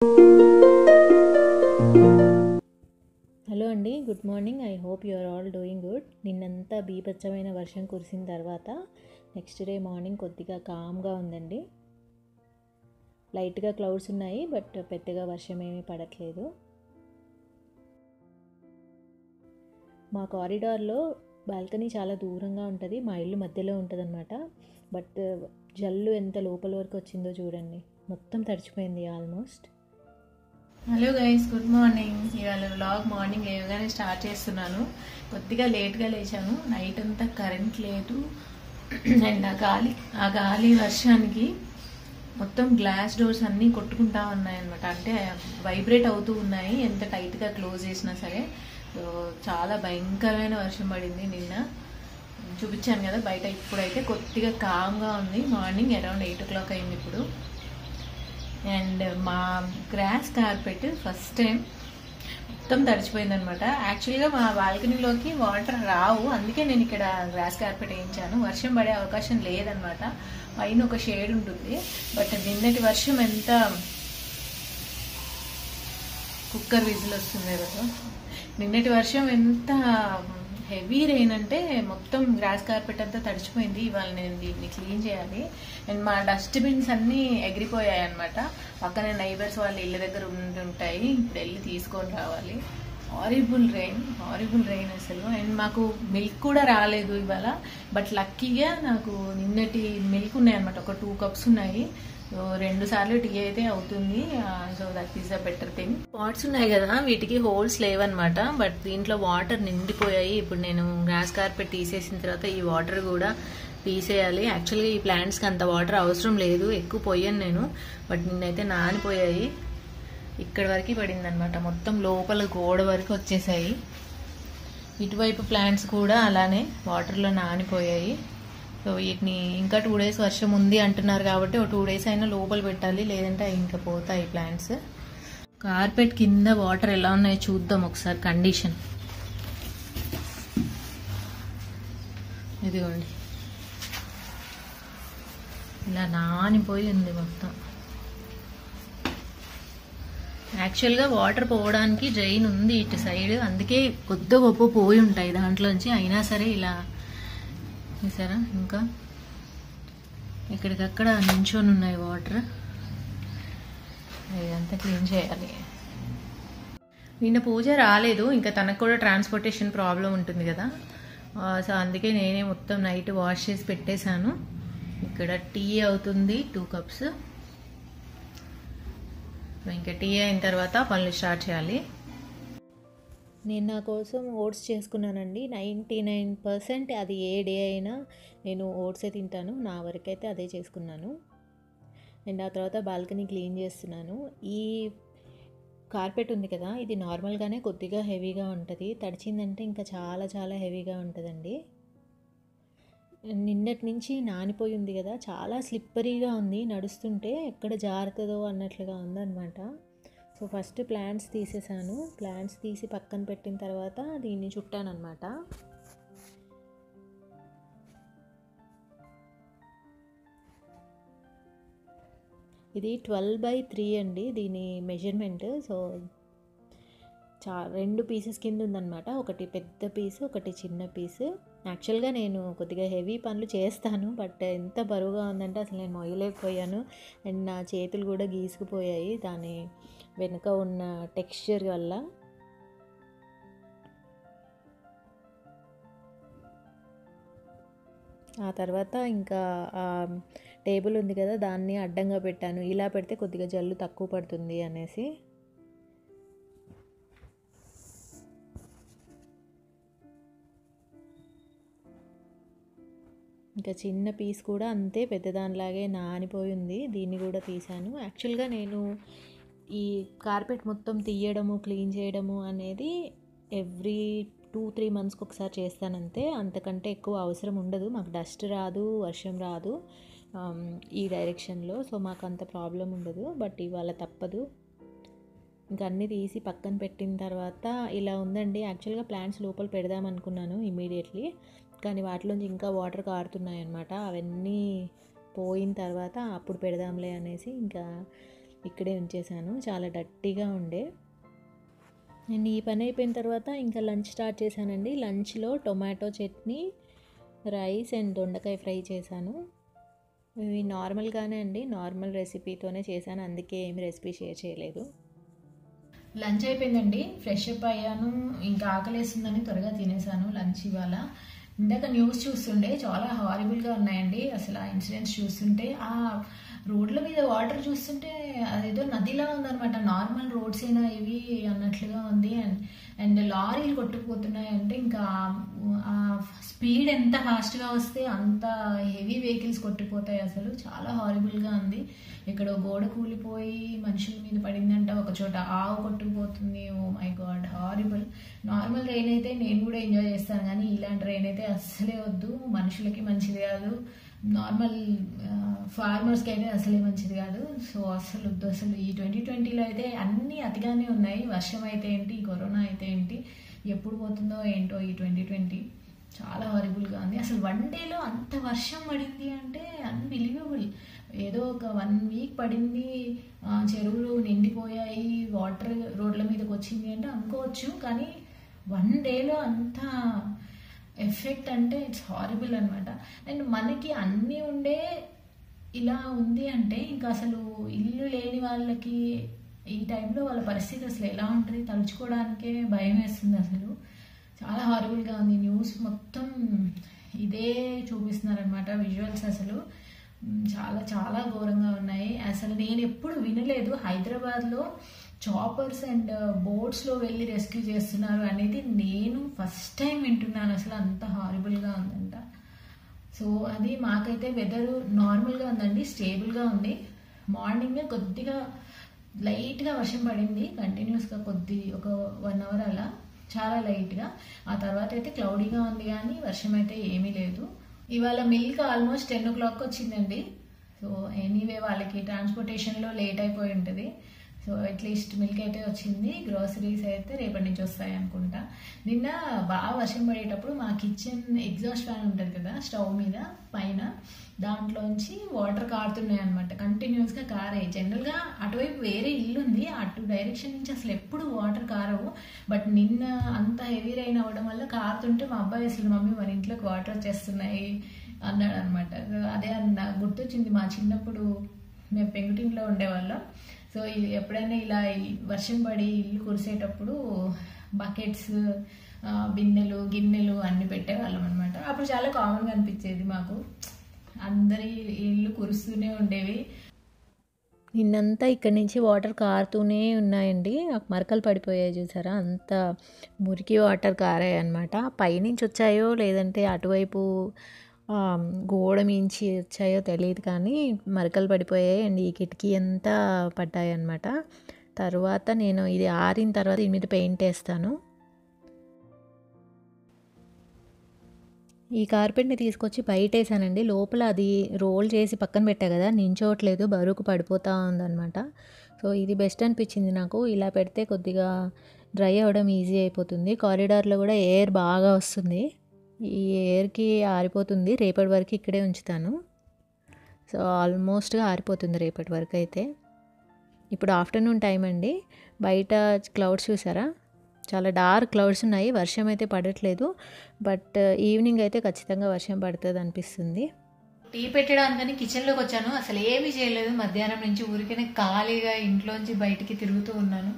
Hello అండి, good morning. I hope you are all doing good. నిన్నంతా బీభత్సమైన వర్షం కురిసిన తర్వాత నెక్స్ట్ డే మార్నింగ్ కొద్దిగా కామ్గా ఉందండి. లైట్గా క్లౌడ్స్ ఉన్నాయి, బట్ పెద్దగా వర్షం ఏమీ పడట్లేదు. మా కారిడార్లో బాల్కనీ చాలా దూరంగా ఉంటుంది, మా ఇల్లు మధ్యలో ఉంటుంది అనమాట. బట్ జల్లు ఎంత లోపల వరకు వచ్చిందో చూడండి, మొత్తం తడిచిపోయింది almost. Hello guys, good morning. ఇవాళ వ్లాగ్ మార్నింగ్ లేవగానే స్టార్ట్ చేస్తున్నాను. కొద్దిగా లేట్గా లేచాను, నైట్ అంతా కరెంట్ లేదు. అండ్ ఆ గాలి వర్షానికి మొత్తం గ్లాస్ డోర్స్ అన్నీ కొట్టుకుంటా ఉన్నాయన్నమాట. అంటే వైబ్రేట్ అవుతూ ఉన్నాయి ఎంత టైట్గా క్లోజ్ చేసినా సరే. సో చాలా భయంకరమైన వర్షం పడింది నిన్న. చూపించాను కదా బయట. ఇప్పుడైతే కొద్దిగా కామ్గా ఉంది. మార్నింగ్ అరౌండ్ 8 o'clock అయింది ఇప్పుడు. అండ్ మా గ్రాస్ కార్పెట్ ఫస్ట్ టైం మొత్తం తడిచిపోయిందనమాట. యాక్చువల్గా మా బాల్కనీలోకి వాటర్ రావు, అందుకే నేను ఇక్కడ గ్రాస్ కార్పెట్ వేయించాను. వర్షం పడే అవకాశం లేదనమాట, పైన ఒక షేడ్ ఉంటుంది. బట్ నిన్నటి వర్షం ఎంత కుక్కర్ విజిల్ వస్తుంది కదా, నిన్నటి వర్షం ఎంత హెవీ రెయిన్ అంటే మొత్తం గ్రాస్ కార్పెట్ అంతా తడిచిపోయింది. ఇవాళ నేను దీన్ని క్లీన్ చేయాలి. అండ్ మా డస్ట్బిన్స్ అన్నీ ఎగిరిపోయాయి అనమాట. పక్కనే నైబర్స్ వాళ్ళ ఇళ్ళ దగ్గర ఉంటుంటాయి, ఇప్పుడు వెళ్ళి తీసుకొని రావాలి. హారిబుల్ రెయిన్ అసలు. అండ్ మాకు మిల్క్ కూడా రాలేదు ఇవాళ. బట్ లక్కీగా నాకు నిన్నటి మిల్క్ ఉన్నాయన్నమాట, ఒక 2 cups ఉన్నాయి. సో 2 సార్లు టీ అయితే అవుతుంది. So that is the better thing. Pots ఉన్నాయి కదా, వీటికి హోల్స్ లేవన్నమాట. బట్ దీంట్లో వాటర్ నిండిపోయాయి. ఇప్పుడు నేను గ్రాస్ కార్పెట్ తీసేసిన తర్వాత ఈ వాటర్ కూడా తీసేయాలి. యాక్చువల్గా ఈ ప్లాంట్స్కి అంత వాటర్ అవసరం లేదు, ఎక్కువ పోయాను నేను. బట్ నిన్నైతే నానిపోయాయి, ఇక్కడ వరకు పడింది అనమాట. మొత్తం లోపల గోడ వరకు వచ్చేసాయి. ఇటువైపు ప్లాంట్స్ కూడా అలానే వాటర్లో నానిపోయాయి. సో వీటిని ఇంకా 2 days వర్షం ఉంది అంటున్నారు కాబట్టి ఒక 2 days అయినా లోపల పెట్టాలి, లేదంటే ఇంకా పోతాయి ప్లాంట్స్. కార్పెట్ కింద వాటర్ ఎలా ఉన్నాయో చూద్దాం ఒకసారి కండిషన్. ఇదిగోండి, ఇలా నానిపోయి ఉంది మొత్తం. యాక్చువల్గా వాటర్ పోవడానికి డ్రైన్ ఉంది ఇటు సైడ్, అందుకే కొద్ది గొప్ప పోయి ఉంటాయి దాంట్లోంచి. అయినా సరే ఇలా చూసారా, ఇంకా ఇక్కడికక్కడ నించొని ఉన్నాయి వాటర్. ఇదంతా క్లీన్ చేయాలి. నిన్న పూజ రాలేదు, ఇంకా తనకు కూడా ట్రాన్స్పోర్టేషన్ ప్రాబ్లం ఉంటుంది కదా. సో అందుకే నేనే మొత్తం నైట్ వాష్ చేసి పెట్టేశాను. ఇక్కడ టీ అవుతుంది 2 cups. ఇంకా టీ అయిన తర్వాత పనులు స్టార్ట్ చేయాలి. నేను నా కోసం ఓట్స్ చేసుకున్నానండి. 99% అది ఏ డే అయినా నేను ఓట్సే తింటాను. నా వరకైతే అదే చేసుకున్నాను. అండ్ ఆ తర్వాత బాల్కనీ క్లీన్ చేస్తున్నాను. ఈ కార్పెట్ ఉంది కదా, ఇది నార్మల్గానే కొద్దిగా హెవీగా ఉంటుంది, తడిచిందంటే ఇంకా చాలా చాలా హెవీగా ఉంటుందండి. నిన్నటి నుంచి నానిపోయి ఉంది కదా, చాలా స్లిప్పరీగా ఉంది, నడుస్తుంటే ఎక్కడ జారుతుందో అన్నట్లుగా ఉందన్నమాట. సో ఫస్ట్ ప్లాంట్స్ తీసేసాను. ప్లాంట్స్ తీసి పక్కన పెట్టిన తర్వాత దీన్ని చుట్టాను అనమాట. ఇది 12/3 అండి దీని మెజర్మెంట్. సో 2 pieces కింద ఉందన్నమాట, ఒకటి పెద్ద పీసు, ఒకటి చిన్న పీసు. యాక్చువల్గా నేను కొద్దిగా హెవీ పనులు చేస్తాను, బట్ ఎంత బరువుగా ఉందంటే అసలు నేను మొయ్యలేకపోయాను. అండ్ నా చేతులు కూడా గీసుకుపోయాయి దాని వెనుక ఉన్న టెక్స్చర్ వల్ల. ఆ తర్వాత ఇంకా టేబుల్ ఉంది కదా, దాన్ని అడ్డంగా పెట్టాను. ఇలా పెడితే కొద్దిగా జల్లు తక్కువ పడుతుంది అనేసి. ఇంకా చిన్న పీస్ కూడా అంతే పెద్దదానిలాగే నానిపోయి ఉంది, దీన్ని కూడా తీసాను. యాక్చువల్గా నేను ఈ కార్పెట్ మొత్తం తీయడము క్లీన్ చేయడము అనేది ఎవ్రీ 2-3 monthsకి ఒకసారి చేస్తానంతే. అంతకంటే ఎక్కువ అవసరం ఉండదు. మాకు డస్ట్ రాదు, వర్షం రాదు ఈ డైరెక్షన్లో. సో మాకు అంత ప్రాబ్లం ఉండదు. బట్ ఇవాళ తప్పదు. ఇంకా అన్నీ తీసి పక్కన పెట్టిన తర్వాత ఇలా ఉందండి. యాక్చువల్గా ప్లాంట్స్ లోపల పెడదాం అనుకున్నాను ఇమీడియట్లీ, కానీ వాటిలోంచి ఇంకా వాటర్ కారుతున్నాయి అన్నమాట. అవన్నీ పోయిన తర్వాత అప్పుడు పెడదాంలే అనేసి ఇంకా ఇక్కడే ఉంచేసాను, చాలా డట్టీగా ఉండే. నేను ఈ పని అయిపోయిన తర్వాత ఇంకా లంచ్ స్టార్ట్ చేశానండి. లంచ్లో టొమాటో చట్నీ, రైస్ అండ్ దొండకాయ ఫ్రై చేశాను. ఇవి నార్మల్గానే అండి, నార్మల్ రెసిపీతోనే చేశాను, అందుకే ఏమి రెసిపీ షేర్ చేయలేదు. లంచ్ అయిపోయిందండి, ఫ్రెష్ అప్ అయ్యాను, ఇంకా ఆకలేస్తుందని త్వరగా తినేసాను లంచ్ ఇవాళ. ఇందాక న్యూస్ చూస్తుండే చాలా హారిబుల్గా ఉన్నాయండి అసలు ఆ ఇన్సిడెంట్స్ చూస్తుంటే. ఆ రోడ్ల మీద వాటర్ చూస్తుంటే అదేదో నదిలా ఉందన్నమాట. నార్మల్ రోడ్స్ అయినా ఇవి అన్నట్లుగా ఉంది. అండ్ లారీలు కొట్టుకుపోతున్నాయి. అంటే ఇంకా ఆ స్పీడ్ ఎంత ఫాస్ట్గా వస్తే అంత హెవీ వెహికల్స్ కొట్టుకుపోతాయి. అసలు చాలా హారిబుల్గా ఉంది. ఇక్కడ గోడ కూలిపోయి మనుషుల మీద పడిందంట, ఒక చోట ఆవు కొట్టుకుపోతుంది. Oh my god, horrible. Normal rain అయితే నేను కూడా ఎంజాయ్ చేస్తాను, కానీ ఇలాంటి రెయిన్ అయితే అస్సలే వద్దు, మనుషులకి మంచిది కాదు, నార్మల్ ఫార్మర్స్కి అయితే అసలే మంచిది కాదు. సో అసలు వద్దు. అసలు ఈ 2020లో అయితే అన్నీ అతిగానే ఉన్నాయి. వర్షం అయితే ఏంటి, కరోనా అయితే ఏంటి, ఎప్పుడు పోతుందో ఏంటో ఈ 2020. చాలా హారిబుల్గా ఉంది. అసలు 1 డేలో అంత వర్షం పడింది అంటే అన్బిలీవబుల్. ఏదో ఒక 1 వీక్ పడింది, చెరువులు నిండిపోయాయి, వాటర్ రోడ్ల మీదకి వచ్చింది అంటే అనుకోవచ్చు. కానీ 1 డేలో అంత ఎఫెక్ట్ అంటే ఇట్స్ హారిబుల్ అనమాట. అండ్ మనకి అన్నీ ఉండే ఇలా ఉంది అంటే ఇంకా అసలు ఇల్లు లేని వాళ్ళకి ఈ టైంలో వాళ్ళ పరిస్థితి అసలు ఎలా ఉంటుంది తలుచుకోవడానికే భయం వేస్తుంది. అసలు చాలా హారిబుల్గా ఉంది. న్యూస్ మొత్తం ఇదే చూపిస్తున్నారనమాట, విజువల్స్ అసలు చాలా చాలా ఘోరంగా ఉన్నాయి. అసలు నేను ఎప్పుడు వినలేదు హైదరాబాద్లో చాపర్స్ అండ్ బోట్స్లో వెళ్ళి రెస్క్యూ చేస్తున్నారు అనేది. నేను ఫస్ట్ టైం వింటున్నాను. అసలు అంత హారిబుల్గా ఉందంట. సో అది మాకైతే వెదర్ నార్మల్గా ఉందండి, స్టేబుల్గా ఉంది. మార్నింగ్ కొద్దిగా లైట్గా వర్షం పడింది కంటిన్యూస్గా, ఒక 1 అవర్ అలా, చాలా లైట్గా. ఆ తర్వాత అయితే క్లౌడీగా ఉంది, కానీ వర్షం అయితే ఏమీ లేదు. ఇవాళ మిల్క్ ఆల్మోస్ట్ 10 o'clock వచ్చిందండి. సో ఎనీవే వాళ్ళకి ట్రాన్స్పోర్టేషన్లో లేట్ అయిపోయి ఉంటుంది. సో అట్లీస్ట్ మిల్క్ అయితే వచ్చింది. గ్రోసరీస్ అయితే రేపటి నుంచి వస్తాయి అనుకుంటా. నిన్న బాగా వర్షం పడేటప్పుడు మా కిచెన్ ఎగ్జాస్ట్ ఫ్యాన్ ఉంటుంది కదా స్టవ్ మీద పైన, దాంట్లోంచి వాటర్ కారుతున్నాయి అనమాట, కంటిన్యూస్గా కారాయి. జనరల్గా అటువైపు వేరే ఇల్లు ఉంది, అటు డైరెక్షన్ నుంచి అసలు ఎప్పుడు వాటర్ కారవు. బట్ నిన్న అంత హెవీ రైన్ అవ్వడం వల్ల కారుతుంటే మా అబ్బాయి అసలు మమ్మీ మన ఇంట్లోకి వాటర్ వచ్చేస్తున్నాయి అన్నాడు అనమాట. అదే నాకు గుర్తొచ్చింది, మా చిన్నప్పుడు మేము పెంకుటింట్లో ఉండేవాళ్ళం. సో ఎప్పుడైనా ఇలా వర్షం పడి ఇల్లు కురిసేటప్పుడు బకెట్స్, బిన్నెలు, గిన్నెలు అన్ని పెట్టేవాళ్ళం అనమాట. అప్పుడు చాలా కామన్గా అనిపించేది మాకు, అందరి ఇల్లు కురుస్తూనే ఉండేవి. నిన్నంతా ఇక్కడి నుంచి వాటర్ కారుతూనే ఉన్నాయండి. మరకలు పడిపోయాయి చూసారా, అంత మురికి వాటర్ కారాయి అనమాట. పైనుంచి వచ్చాయో లేదంటే అటువైపు గోడ మించి వచ్చాయో తెలియదు, కానీ మరకలు పడిపోయాయి. అండ్ ఈ కిటికీ అంతా పడ్డాయి అన్నమాట. తర్వాత నేను ఇది ఆరిన తర్వాత దీని మీద పెయింట్ వేస్తాను. ఈ కార్పెట్ని తీసుకొచ్చి బయట వేసానండి. లోపల అది రోల్ చేసి పక్కన పెట్టా కదా, నించోవట్లేదు, బరువుకు పడిపోతూ ఉందన్నమాట. సో ఇది బెస్ట్ అనిపించింది నాకు. ఇలా పెడితే కొద్దిగా డ్రై అవ్వడం ఈజీ అయిపోతుంది. కారిడార్లో కూడా ఎయిర్ బాగా వస్తుంది, ఈ ఎయిర్కి ఆరిపోతుంది. రేపటి వరకు ఇక్కడే ఉంచుతాను. సో ఆల్మోస్ట్గా ఆరిపోతుంది రేపటి వరకు అయితే. ఇప్పుడు ఆఫ్టర్నూన్ టైం అండి. బయట క్లౌడ్స్ చూసారా, చాలా డార్క్ క్లౌడ్స్ ఉన్నాయి. వర్షం అయితే పడట్లేదు, బట్ ఈవినింగ్ అయితే ఖచ్చితంగా వర్షం పడుతుంది అనిపిస్తుంది. టీ పెట్టడానికని కిచెన్లోకి వచ్చాను. అసలు ఏమీ చేయలేదు, మధ్యాహ్నం నుంచి ఊరికనే ఖాళీగా ఇంట్లోంచి బయటికి తిరుగుతూ ఉన్నాను.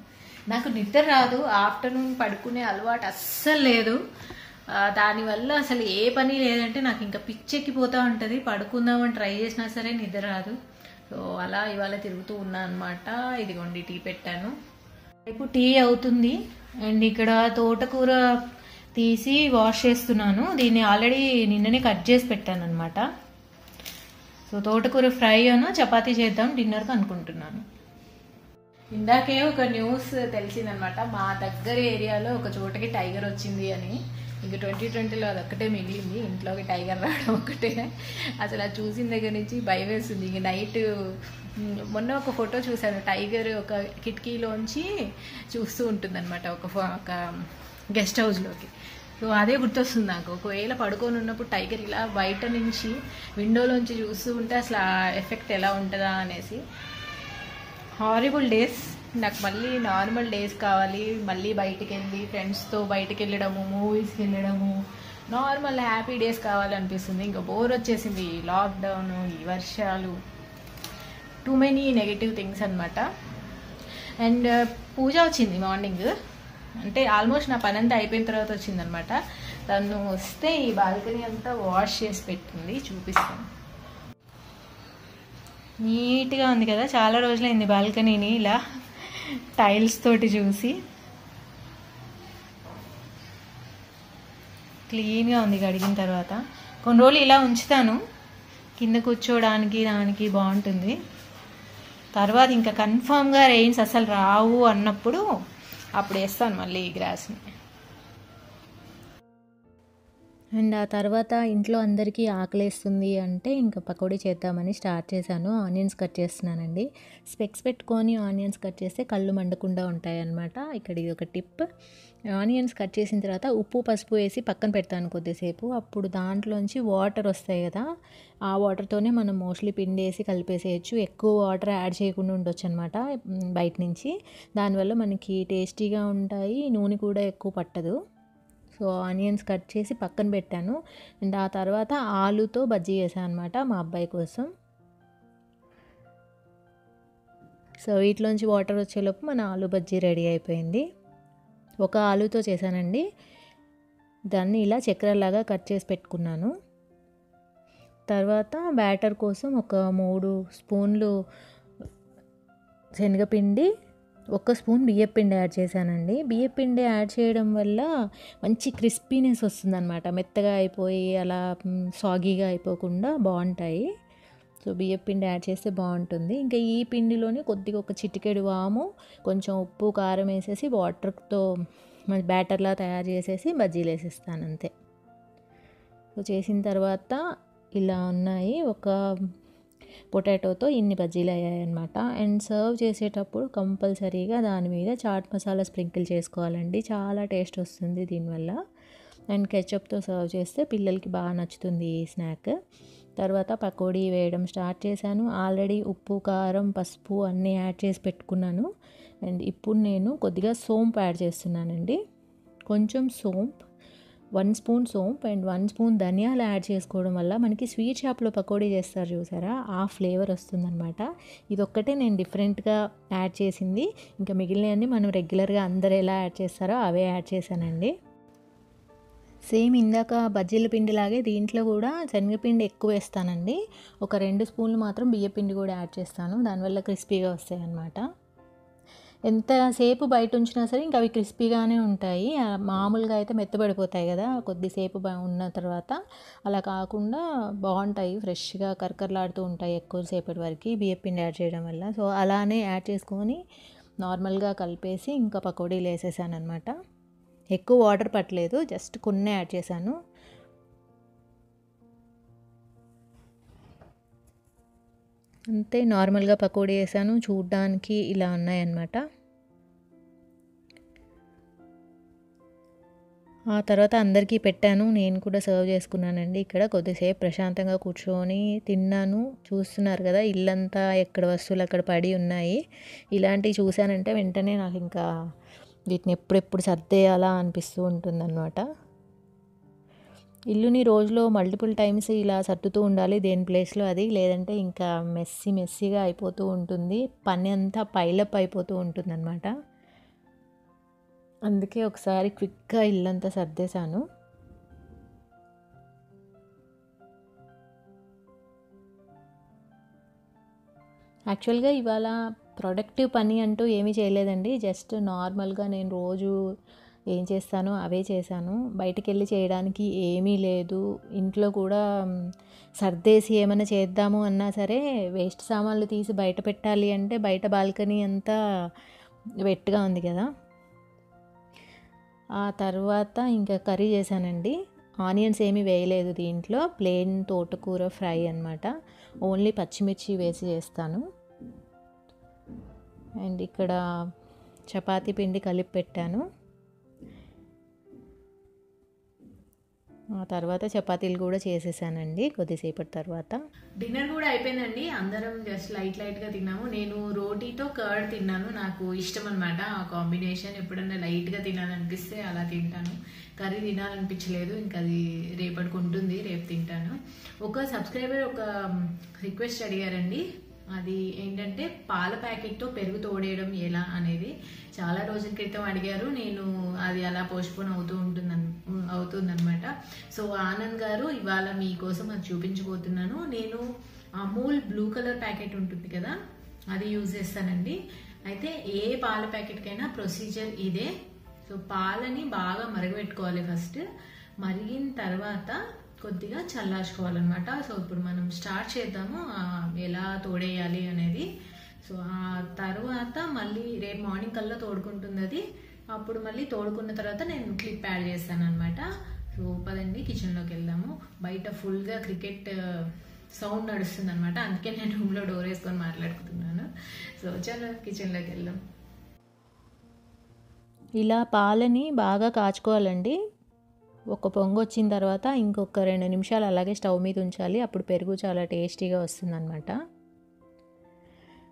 నాకు నిద్ర రాదు, ఆఫ్టర్నూన్ పడుకునే అలవాటు అస్సలు లేదు. దానివల్ల అసలు ఏ పని లేదంటే నాకు ఇంకా పిచ్చెక్కిపోతూ ఉంటుంది. పడుకుందామని ట్రై చేసినా సరే నిద్ర రాదు. సో అలా ఇవాళ తిరుగుతూ ఉన్నా అనమాట. ఇదిగోండి టీ పెట్టాను, రేపు టీ అవుతుంది. అండ్ ఇక్కడ తోటకూర తీసి వాష్ చేస్తున్నాను. దీన్ని ఆల్రెడీ నిన్ననే కట్ చేసి పెట్టాను అనమాట. సో తోటకూర ఫ్రై అను చపాతీ చేద్దాం డిన్నర్కి అనుకుంటున్నాను. ఇందాకే ఒక న్యూస్ తెలిసిందనమాట, మా దగ్గర ఏరియాలో ఒక చోటకి టైగర్ వచ్చింది అని. ఇంక 2020లో అదొక్కటే మిగిలింది, ఇంట్లోకి టైగర్ రావడం ఒక్కటే. అసలు అది చూసిన దగ్గర నుంచి భయం వేస్తుంది. ఇంక నైట్ మొన్న ఒక ఫోటో చూశాను, టైగర్ ఒక కిటికీలోంచి చూస్తూ ఉంటుందన్నమాట ఒక గెస్ట్ హౌస్లోకి. సో అదే గుర్తొస్తుంది నాకు. ఒకవేళ పడుకొని ఉన్నప్పుడు టైగర్ ఇలా బయట నుంచి విండోలోంచి చూస్తూ ఉంటే అసలు ఆ ఎఫెక్ట్ ఎలా ఉంటుందా అనేసి. Horrible days. నాకు మళ్ళీ నార్మల్ డేస్ కావాలి. మళ్ళీ బయటికి వెళ్ళి ఫ్రెండ్స్తో బయటికి వెళ్ళడము, మూవీస్కి వెళ్ళడము, నార్మల్ హ్యాపీ డేస్ కావాలనిపిస్తుంది. ఇంకా బోర్ వచ్చేసింది. లాక్డౌన్, ఈ వర్షాలు, టూ మెనీ నెగటివ్ థింగ్స్ అనమాట. అండ్ పూజ వచ్చింది మార్నింగ్, అంటే ఆల్మోస్ట్ నా పని అంతా అయిపోయిన తర్వాత వచ్చిందనమాట. తను వస్తే ఈ బాల్కనీ అంతా వాష్ చేసి పెట్టింది, చూపిస్తాను. నీట్గా ఉంది కదా, చాలా రోజులైంది బాల్కనీని ఇలా టైల్స్ తోటి చూసి. క్లీన్గా ఉంది కడిగిన తర్వాత. కొన్ని రోజులు ఇలా ఉంచుతాను, కింద కూర్చోడానికి దానికి బాగుంటుంది. తర్వాత ఇంకా కన్ఫామ్గా రెయిన్స్ అసలు రావు అన్నప్పుడు అప్పుడు వేస్తాను మళ్ళీ ఈ గ్రాస్ని. అండ్ ఆ తర్వాత ఇంట్లో అందరికీ ఆకలేస్తుంది అంటే ఇంకా పకోడీ చేద్దామని స్టార్ట్ చేశాను. ఆనియన్స్ కట్ చేస్తున్నానండి. స్పెక్స్ పెట్టుకొని ఆనియన్స్ కట్ చేస్తే కళ్ళు మండకుండా ఉంటాయన్నమాట. ఇక్కడ ఇది ఒక టిప్. ఆనియన్స్ కట్ చేసిన తర్వాత ఉప్పు పసుపు వేసి పక్కన పెడతాను కొద్దిసేపు. అప్పుడు దాంట్లోంచి వాటర్ వస్తాయి కదా, ఆ వాటర్తోనే మనం మోస్ట్లీ పిండి వేసి కలిపేసేయచ్చు. ఎక్కువ వాటర్ యాడ్ చేయకుండా ఉండొచ్చు అనమాట బయట నుంచి. దానివల్ల మనకి టేస్టీగా ఉంటాయి, నూనె కూడా ఎక్కువ పట్టదు. సో ఆనియన్స్ కట్ చేసి పక్కన పెట్టాను. అండ్ ఆ తర్వాత ఆలుతో బజ్జీ చేశాను అనమాట మా అబ్బాయి కోసం. సో వీటిలోంచి వాటర్ వచ్చేలోపు మన ఆలు బజ్జీ రెడీ అయిపోయింది. ఒక ఆలుతో చేశానండి. దాన్ని ఇలా చక్కెరలాగా కట్ చేసి పెట్టుకున్నాను. తర్వాత బ్యాటర్ కోసం ఒక 3 స్పూన్లు శనగపిండి, 1 స్పూన్ బియ్యపిండి యాడ్ చేశానండి. బియ్యపిండి యాడ్ చేయడం వల్ల మంచి క్రిస్పీనెస్ వస్తుందన్నమాట. మెత్తగా అయిపోయి అలా సాగీగా అయిపోకుండా బాగుంటాయి. సో బియ్యపిండి యాడ్ చేస్తే బాగుంటుంది. ఇంకా ఈ పిండిలోని కొద్దిగా ఒక చిటికెడు వాము, కొంచెం ఉప్పు కారం వేసేసి వాటర్తో బ్యాటర్లా తయారు చేసేసి బజ్జీలు వేసేస్తాను అంతే. సో చేసిన తర్వాత ఇలా ఉన్నాయి. ఒక పొటాటోతో ఇన్ని బజ్జీలు అయ్యాయన్నమాట. అండ్ సర్వ్ చేసేటప్పుడు కంపల్సరీగా దాని మీద చాట్ మసాలా స్ప్రింకిల్ చేసుకోవాలండి. చాలా టేస్ట్ వస్తుంది దీనివల్ల. అండ్ కెచప్తో సర్వ్ చేస్తే పిల్లలకి బాగా నచ్చుతుంది ఈ స్నాక్. తర్వాత పకోడీ వేయడం స్టార్ట్ చేశాను. ఆల్రెడీ ఉప్పు కారం పసుపు అన్నీ యాడ్ చేసి పెట్టుకున్నాను. అండ్ ఇప్పుడు నేను కొద్దిగా సోంపు యాడ్ చేస్తున్నానండి. కొంచెం సోంపు, 1 స్పూన్ సోంపు అండ్ 1 స్పూన్ ధనియాలు యాడ్ చేసుకోవడం వల్ల మనకి స్వీట్ షాప్లో పకోడీ చేస్తారు చూసారా, ఆ ఫ్లేవర్ వస్తుందన్నమాట. ఇదొక్కటే నేను డిఫరెంట్గా యాడ్ చేసింది. ఇంకా మిగిలినవన్నీ మనం రెగ్యులర్గా అందరు ఎలా యాడ్ చేస్తారో అవే యాడ్ చేశానండి. సేమ్ ఇందాక బజ్జీల పిండిలాగే దీంట్లో కూడా శనగపిండి ఎక్కువ వేస్తానండి. ఒక 2 స్పూన్లు మాత్రం బియ్యపిండి కూడా యాడ్ చేస్తాను. దానివల్ల క్రిస్పీగా వస్తాయి అన్నమాట. ఎంతసేపు బయట ఉంచినా సరే ఇంకా అవి క్రిస్పీగానే ఉంటాయి. మామూలుగా అయితే మెత్తబడిపోతాయి కదా కొద్దిసేపు ఉన్న తర్వాత. అలా కాకుండా బాగుంటాయి, ఫ్రెష్గా కరకరలాడుతూ ఉంటాయి ఎక్కువసేపటి వరకు బియ్యపిండి యాడ్ చేయడం వల్ల. సో అలానే యాడ్ చేసుకొని నార్మల్గా కలిపేసి ఇంకా పకోడీలు వేసేసాను అనమాట. ఎక్కువ వాటర్ పట్టలేదు, జస్ట్ కొన్ని యాడ్ చేశాను. అంతే, నార్మల్గా పకోడీ వేసాను. చూడ్డానికి ఇలా ఉన్నాయన్నమాట. ఆ తర్వాత అందరికీ పెట్టాను, నేను కూడా సర్వ్ చేసుకున్నానండి. ఇక్కడ కొద్దిసేపు ప్రశాంతంగా కూర్చొని తిన్నాను. చూస్తున్నారు కదా ఇల్లంతా ఎక్కడ వస్తువులు అక్కడ పడి ఉన్నాయి. ఇలాంటివి చూశానంటే వెంటనే నాకు ఇంకా వీటిని ఎప్పుడెప్పుడు సర్దేయాలా అనిపిస్తూ ఉంటుందన్నమాట. ఇల్లుని రోజులో మల్టిపుల్ టైమ్స్ ఇలా సర్దుతూ ఉండాలి దేని ప్లేస్లో అది, లేదంటే ఇంకా మెస్సీగా అయిపోతూ ఉంటుంది. పని అంతా పైలప్ అయిపోతూ ఉంటుందన్నమాట. అందుకే ఒకసారి క్విక్గా ఇల్లంతా సర్దేశాను. యాక్చువల్గా ఇవాళ ప్రొడక్టివ్ పని అంటూ ఏమీ చేయలేదండి. జస్ట్ నార్మల్గా నేను రోజు ఏం చేస్తానో అవే చేశాను. బయటికి వెళ్ళి చేయడానికి ఏమీ లేదు. ఇంట్లో కూడా సర్దేసి ఏమైనా చేద్దాము అన్నా సరే వేస్ట్ సామాన్లు తీసి బయట పెట్టాలి అంటే బయట బాల్కనీ అంతా వెట్గా ఉంది కదా. ఆ తర్వాత ఇంకా కర్రీ చేశానండి. ఆనియన్స్ ఏమీ వేయలేదు దీంట్లో, ప్లెయిన్ తోటకూర ఫ్రై అన్నమాట. ఓన్లీ పచ్చిమిర్చి వేసి చేస్తాను. అండ్ ఇక్కడ చపాతీ పిండి కలిపి పెట్టాను. ఆ తర్వాత చపాతీలు కూడా చేసేసానండి కొద్దిసేపటి తర్వాత. డిన్నర్ కూడా అయిపోయిందండి. అందరం జస్ట్ లైట్గా తిన్నాము. నేను రోటీతో కర్డ్ తిన్నాను. నాకు ఇష్టం అనమాట ఆ కాంబినేషన్. ఎప్పుడన్నా లైట్గా తినాలనిపిస్తే అలా తింటాను. కర్రీ తినాలనిపించలేదు, ఇంకా అది రేపటికి ఉంటుంది, రేపు తింటాను. ఒక సబ్స్క్రైబర్ ఒక రిక్వెస్ట్ అడిగారండి. అది ఏంటంటే పాల ప్యాకెట్తో పెరుగు తోడేయడం ఎలా అనేది. చాలా రోజుల క్రితం అడిగారు. నేను అది అలా పోస్ట్పోన్ అవుతుందన్నమాట. సో ఆనంద్ గారు ఇవాళ మీకోసం అది చూపించబోతున్నాను. నేను అమూల్ బ్లూ కలర్ ప్యాకెట్ ఉంటుంది కదా, అది యూజ్ చేస్తానండి. అయితే ఏ పాల ప్యాకెట్కైనా ప్రొసీజర్ ఇదే. సో పాలని బాగా మరగబెట్టుకోవాలి. ఫస్ట్ మరిగిన తర్వాత కొద్దిగా చల్లార్చుకోవాలన్నమాట. సో ఇప్పుడు మనం స్టార్ట్ చేద్దాము ఎలా తోడేయాలి అనేది. సో ఆ తర్వాత మళ్ళీ రేపు మార్నింగ్ కల్లా తోడుకుంటుంది అది. అప్పుడు మళ్ళీ తోడుకున్న తర్వాత నేను క్లిప్ యాడ్ చేస్తాను అనమాట. సో పదండి కిచెన్లోకి వెళ్దాము. బయట ఫుల్గా క్రికెట్ సౌండ్ నడుస్తుంది అనమాట, అందుకే నేను రూమ్లో డోర్ వేసుకొని మాట్లాడుకుంటున్నాను. సో చలో కిచెన్లోకి వెళ్దాం. ఇలా పాలని బాగా కాచుకోవాలండి. ఒక పొంగు వచ్చిన తర్వాత ఇంకొక 2 నిమిషాలు అలాగే స్టవ్ మీద ఉంచాలి. అప్పుడు పెరుగు చాలా టేస్టీగా వస్తుందన్నమాట.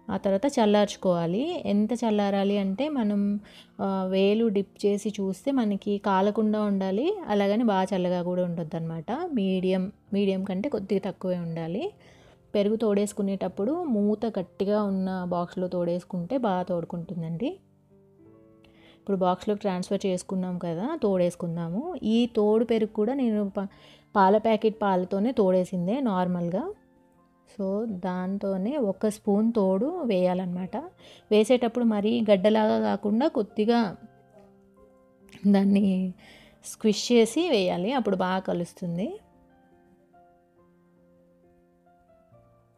ఆ తర్వాత చల్లార్చుకోవాలి. ఎంత చల్లారాలి అంటే మనం వేలు డిప్ చేసి చూస్తే మనకి కాలకుండా ఉండాలి, అలాగని బాగా చల్లగా కూడా ఉండొద్దు అనమాట. మీడియం కంటే కొద్దిగా తక్కువే ఉండాలి. పెరుగు తోడేసుకునేటప్పుడు మూత గట్టిగా ఉన్న బాక్స్లో తోడేసుకుంటే బాగా తోడుకుంటుందండి. ఇప్పుడు బాక్స్లోకి ట్రాన్స్ఫర్ చేసుకున్నాం కదా, తోడేసుకుందాము. ఈ తోడు పెరుగు కూడా నేను పాల ప్యాకెట్ పాలతోనే తోడేసిందే నార్మల్గా. సో దాంతోనే 1 స్పూన్ తోడు వేయాలన్నమాట. వేసేటప్పుడు మరీ గడ్డలాగా కాకుండా కొద్దిగా దాన్ని స్క్విష్ చేసి వేయాలి, అప్పుడు బాగా కలుస్తుంది.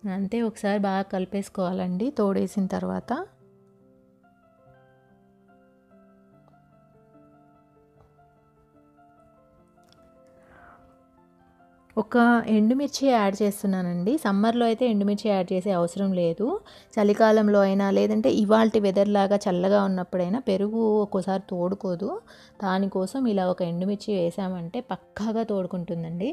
అంతే, ఒకసారి బాగా కలిపేసుకోవాలండి తోడేసిన తర్వాత. ఒక ఎండుమిర్చి యాడ్ చేస్తున్నానండి. సమ్మర్లో అయితే ఎండుమిర్చి యాడ్ చేసే అవసరం లేదు. చలికాలంలో అయినా, లేదంటే ఇవాల్టి వెదర్ లాగా చల్లగా ఉన్నప్పుడైనా పెరుగు ఒక్కోసారి తోడుకోదు. దానికోసం ఇలా ఒక ఎండుమిర్చి వేసామంటే పక్కాగా తోడుకుంటుందండి.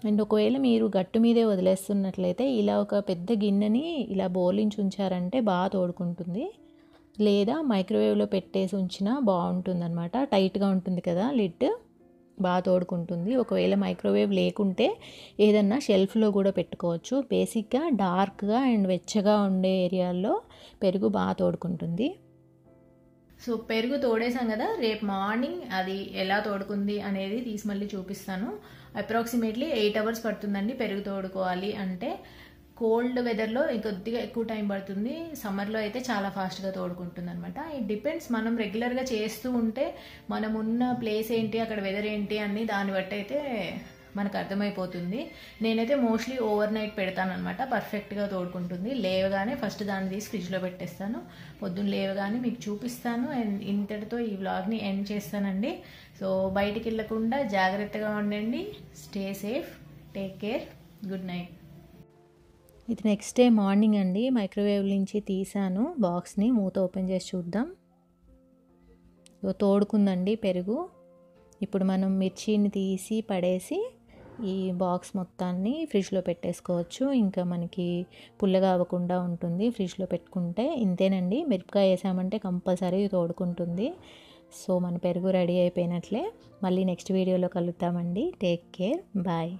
అండ్ ఒకవేళ మీరు గట్టు మీదే వదిలేస్తున్నట్లయితే ఇలా ఒక పెద్ద గిన్నెని ఇలా బోర్లించి ఉంచారంటే బాగా తోడుకుంటుంది. లేదా మైక్రోవేవ్లో పెట్టేసి ఉంచినా బాగుంటుందన్నమాట. టైట్గా ఉంటుంది కదా లిడ్, బాగా తోడుకుంటుంది. ఒకవేళ మైక్రోవేవ్ లేకుంటే ఏదన్నా షెల్ఫ్లో కూడా పెట్టుకోవచ్చు. బేసిక్గా డార్క్గా అండ్ వెచ్చగా ఉండే ఏరియాల్లో పెరుగు బాగా తోడుకుంటుంది. సో పెరుగు తోడేసాం కదా, రేపు మార్నింగ్ అది ఎలా తోడుకుంది అనేది తీసి మళ్ళీ చూపిస్తాను. అప్రాక్సిమేట్లీ 8 hours పడుతుందండి పెరుగు తోడుకోవాలి అంటే. కోల్డ్ వెదర్లో కొద్దిగా ఎక్కువ టైం పడుతుంది, సమ్మర్లో అయితే చాలా ఫాస్ట్గా తోడుకుంటుంది అనమాట. ఇట్ డిపెండ్స్, మనం రెగ్యులర్గా చేస్తూ ఉంటే మనం ఉన్న ప్లేస్ ఏంటి, అక్కడ వెదర్ ఏంటి అని దాన్ని బట్టి అయితే మనకు అర్థమైపోతుంది. నేనైతే మోస్ట్లీ ఓవర్ నైట్ పెడతాను అనమాట, పర్ఫెక్ట్గా తోడుకుంటుంది. లేవగానే ఫస్ట్ దాన్ని తీసి ఫ్రిడ్జ్లో పెట్టేస్తాను. పొద్దున్న లేవగానే మీకు చూపిస్తాను. అండ్ ఇంతటితో ఈ వ్లాగ్ని ఎండ్ చేస్తానండి. సో బయటికి వెళ్ళకుండా జాగ్రత్తగా ఉండండి. Stay safe, take care, good night. ఇది నెక్స్ట్ డే మార్నింగ్ అండి. మైక్రోవేవ్ నుంచి తీసాను బాక్స్ని, మూత ఓపెన్ చేసి చూద్దాం. తోడుకుందండి పెరుగు. ఇప్పుడు మనం మిర్చిని తీసి పడేసి ఈ బాక్స్ మొత్తాన్ని ఫ్రిడ్జ్లో పెట్టేసుకోవచ్చు. ఇంకా మనకి పుల్లగా అవ్వకుండా ఉంటుంది ఫ్రిడ్జ్లో పెట్టుకుంటే. ఇంతేనండి, మిరపకాయ వేసామంటే కంపల్సరీ తోడుకుంటుంది. సో మన పెరుగు రెడీ అయిపోయినట్లే. మళ్ళీ నెక్స్ట్ వీడియోలో కలుద్దామండి. Take care, bye.